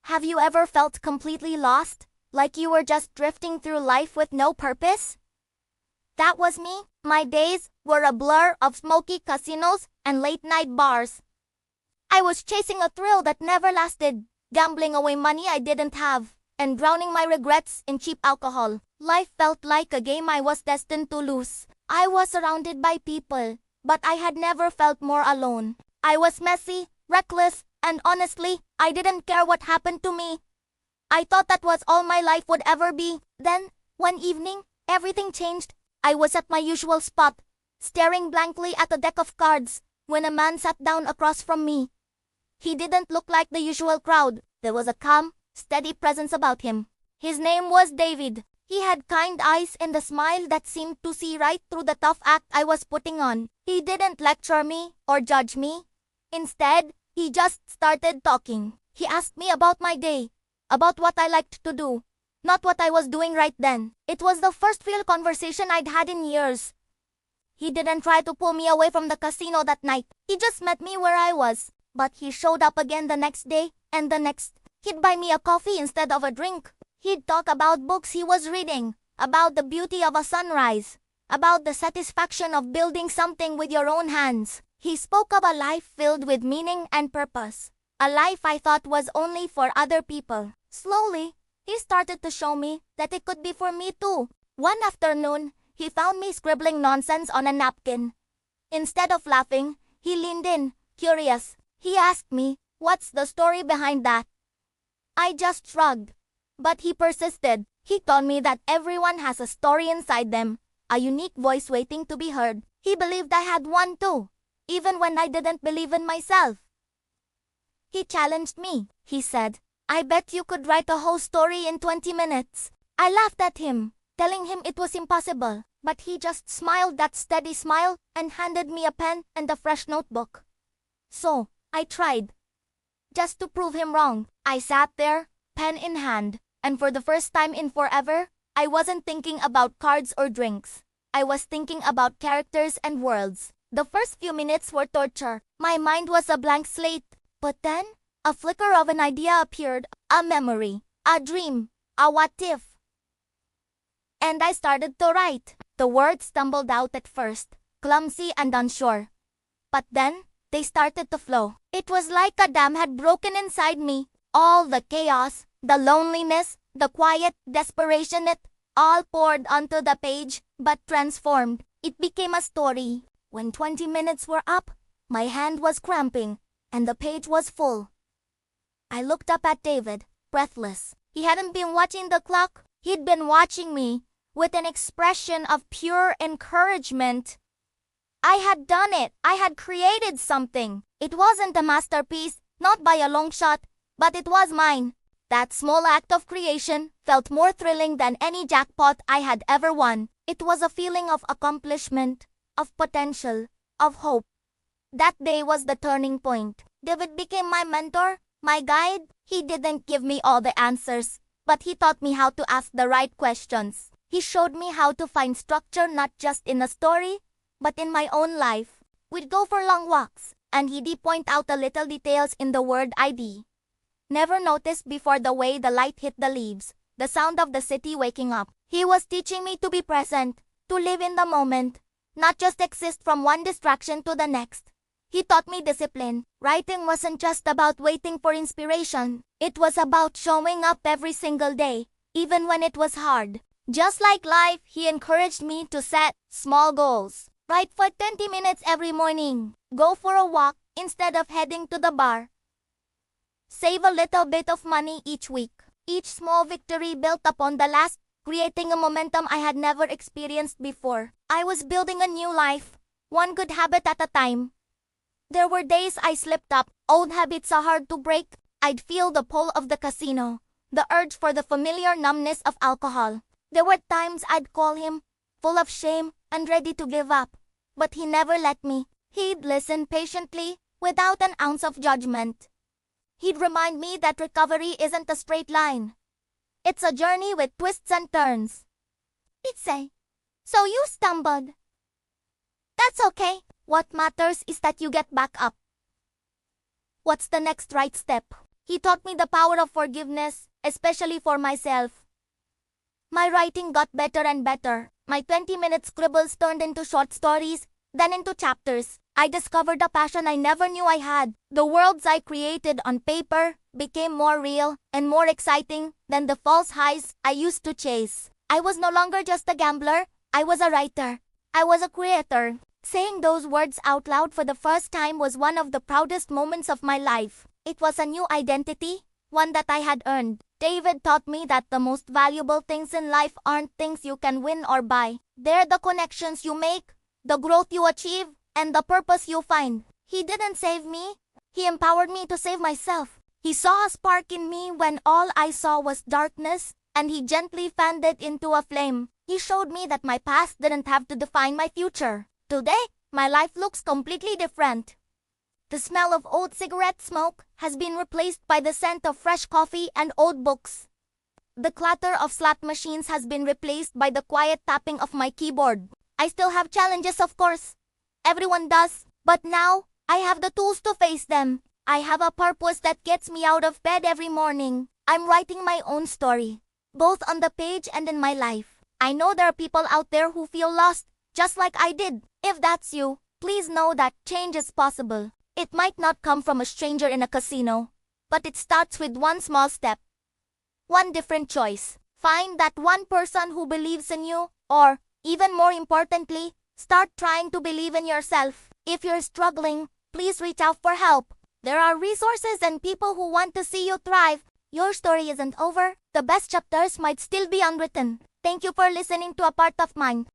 Have you ever felt completely lost? Like you were just drifting through life with no purpose? That was me. My days were a blur of smoky casinos and late-night bars. I was chasing a thrill that never lasted, gambling away money I didn't have, and drowning my regrets in cheap alcohol. Life felt like a game I was destined to lose. I was surrounded by people, but I had never felt more alone. I was messy, reckless, and honestly, I didn't care what happened to me. I thought that was all my life would ever be. Then, one evening, everything changed. I was at my usual spot, staring blankly at a deck of cards, when a man sat down across from me. He didn't look like the usual crowd. There was a calm, steady presence about him. His name was David. He had kind eyes and a smile that seemed to see right through the tough act I was putting on. He didn't lecture me or judge me. Instead, he just started talking. He asked me about my day, about what I liked to do, not what I was doing right then. It was the first real conversation I'd had in years. He didn't try to pull me away from the casino that night. He just met me where I was. But he showed up again the next day, and the next. He'd buy me a coffee instead of a drink. He'd talk about books he was reading, about the beauty of a sunrise, about the satisfaction of building something with your own hands. He spoke of a life filled with meaning and purpose, a life I thought was only for other people. Slowly, he started to show me that it could be for me too. One afternoon, he found me scribbling nonsense on a napkin. Instead of laughing, he leaned in, curious. He asked me, "What's the story behind that?" I just shrugged. But he persisted. He told me that everyone has a story inside them, a unique voice waiting to be heard. He believed I had one too, even when I didn't believe in myself. He challenged me. He said, "I bet you could write a whole story in 20 minutes. I laughed at him, telling him it was impossible. But he just smiled that steady smile and handed me a pen and a fresh notebook. So, I tried. Just to prove him wrong, I sat there, pen in hand, and for the first time in forever, I wasn't thinking about cards or drinks. I was thinking about characters and worlds. The first few minutes were torture. My mind was a blank slate. But then, a flicker of an idea appeared, a memory, a dream, a what if. And I started to write. The words stumbled out at first, clumsy and unsure. But then, they started to flow. It was like a dam had broken inside me. All the chaos, the loneliness, the quiet desperation, it all poured onto the page, but transformed. It became a story. When 20 minutes were up, my hand was cramping, and the page was full. I looked up at David, breathless. He hadn't been watching the clock. He'd been watching me, with an expression of pure encouragement. I had done it. I had created something. It wasn't a masterpiece, not by a long shot, but it was mine. That small act of creation felt more thrilling than any jackpot I had ever won. It was a feeling of accomplishment, of potential, of hope. That day was the turning point. David became my mentor, my guide. He didn't give me all the answers, but he taught me how to ask the right questions. He showed me how to find structure not just in a story, but in my own life. We'd go for long walks, and he'd point out the little details in the word I'd never noticed before, the way the light hit the leaves, the sound of the city waking up. He was teaching me to be present, to live in the moment, not just exist from one distraction to the next. He taught me discipline. Writing wasn't just about waiting for inspiration. It was about showing up every single day, even when it was hard. Just like life, he encouraged me to set small goals. Write for 20 minutes every morning. Go for a walk instead of heading to the bar. Save a little bit of money each week. Each small victory built upon the last, creating a momentum I had never experienced before. I was building a new life, one good habit at a time. There were days I slipped up. Old habits are hard to break. I'd feel the pull of the casino, the urge for the familiar numbness of alcohol. There were times I'd call him, full of shame and ready to give up. But he never let me. He'd listen patiently, without an ounce of judgment. He'd remind me that recovery isn't a straight line. It's a journey with twists and turns. He'd say, "So you stumbled. That's okay. What matters is that you get back up. What's the next right step?" He taught me the power of forgiveness, especially for myself. My writing got better and better. My 20-minute scribbles turned into short stories, then into chapters. I discovered a passion I never knew I had. The worlds I created on paper became more real and more exciting than the false highs I used to chase. I was no longer just a gambler, I was a writer. I was a creator. Saying those words out loud for the first time was one of the proudest moments of my life. It was a new identity, one that I had earned. David taught me that the most valuable things in life aren't things you can win or buy. They're the connections you make, the growth you achieve, and the purpose you find. He didn't save me. He empowered me to save myself. He saw a spark in me when all I saw was darkness, and he gently fanned it into a flame. He showed me that my past didn't have to define my future. Today, my life looks completely different. The smell of old cigarette smoke has been replaced by the scent of fresh coffee and old books. The clatter of slot machines has been replaced by the quiet tapping of my keyboard. I still have challenges, of course. Everyone does. But now, I have the tools to face them. I have a purpose that gets me out of bed every morning. I'm writing my own story, both on the page and in my life. I know there are people out there who feel lost, just like I did. If that's you, please know that change is possible. It might not come from a stranger in a casino, but it starts with one small step. One different choice. Find that one person who believes in you, or, even more importantly, start trying to believe in yourself. If you're struggling, please reach out for help. There are resources and people who want to see you thrive. Your story isn't over. The best chapters might still be unwritten. Thank you for listening to A Part of Mine.